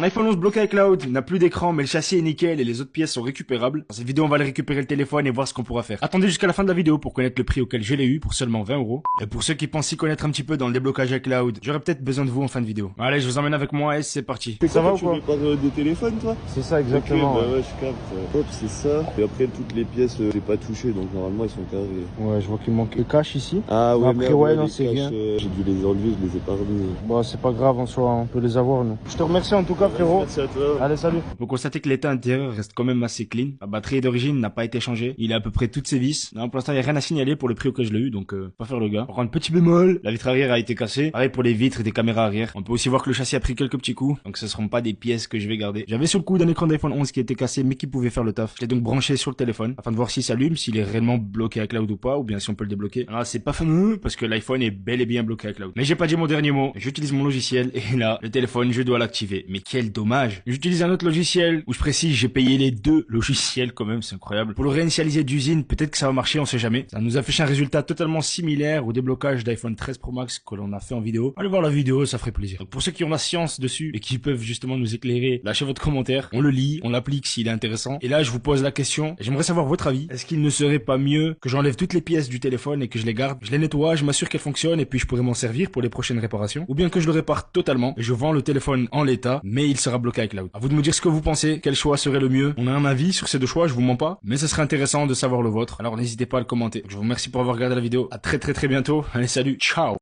Un iPhone 11 bloqué iCloud, il n'a plus d'écran mais le châssis est nickel et les autres pièces sont récupérables. Dans cette vidéo on va aller récupérer le téléphone et voir ce qu'on pourra faire. Attendez jusqu'à la fin de la vidéo pour connaître le prix auquel je l'ai eu pour seulement 20 €. Et pour ceux qui pensent s'y connaître un petit peu dans le déblocage iCloud, j'aurais peut-être besoin de vous en fin de vidéo. Allez, je vous emmène avec moi et c'est parti. Ça va ou Tu quoi? répares des téléphones, toi? C'est ça exactement. Ok, bah ouais, je capte. Hop, c'est ça. Et après, toutes les pièces, j'ai pas touché, donc normalement, ils sont carrés. Ouais, je vois qu'il manque le cash ici. Ah ouais, Après, merde, ouais, non, les c'est caches, rien. j'ai dû les enlever, je les ai pas remis. Bon, c'est pas grave en soi, on peut les avoir nous. Je te remercie en tout cas, frérot. Merci à toi. Allez, salut. On peut constater que l'état intérieur reste quand même assez clean. La batterie d'origine n'a pas été changée. Il a à peu près toutes ses vis. Non, pour l'instant, il n'y a rien à signaler pour le prix auquel je l'ai eu, donc pas faire le gars. Par contre, petit bémol, la vitre arrière a été cassée. Pareil pour les vitres et des caméras arrière. On peut aussi voir que le châssis a pris quelques petits coups, donc ce seront pas des pièces que je vais garder. J'avais sur le coup d'un écran d'iPhone 11 qui était cassé mais qui pouvait faire le taf. Je l'ai donc branché sur le téléphone afin de voir s'il s'allume, s'il est réellement bloqué à cloud ou pas, ou bien si on peut le débloquer. Alors c'est pas fameux parce que l'iPhone est bel et bien bloqué à cloud. Mais j'ai pas dit mon dernier mot. J'utilise mon logiciel et là, le téléphone, je dois l'activer. Mais quel dommage. J'utilise un autre logiciel où je précise, j'ai payé les deux logiciels quand même, c'est incroyable. Pour le réinitialiser d'usine, peut-être que ça va marcher, on sait jamais. Ça nous affiche un résultat totalement similaire au déblocage d'iPhone 13 Pro Max que l'on a fait en vidéo. Allez voir la vidéo, ça ferait plaisir. Donc pour ceux qui ont la science dessus et qui peuvent justement nous éclairer, lâchez votre commentaire, on le lit, on l'applique s'il est intéressant. Et là, je vous pose la question, et j'aimerais savoir votre avis. Est-ce qu'il ne serait pas mieux que j'enlève toutes les pièces du téléphone et que je les garde, je les nettoie, je m'assure qu'elles fonctionnent et puis je pourrais m'en servir pour les prochaines réparations, ou bien que je le répare totalement et je vends le téléphone en l'état, mais il sera bloqué avec iCloud. À vous de me dire ce que vous pensez, quel choix serait le mieux. On a un avis sur ces deux choix, je vous mens pas, mais ce serait intéressant de savoir le vôtre. Alors n'hésitez pas à le commenter. Je vous remercie pour avoir regardé la vidéo. À très bientôt. Allez, salut, ciao.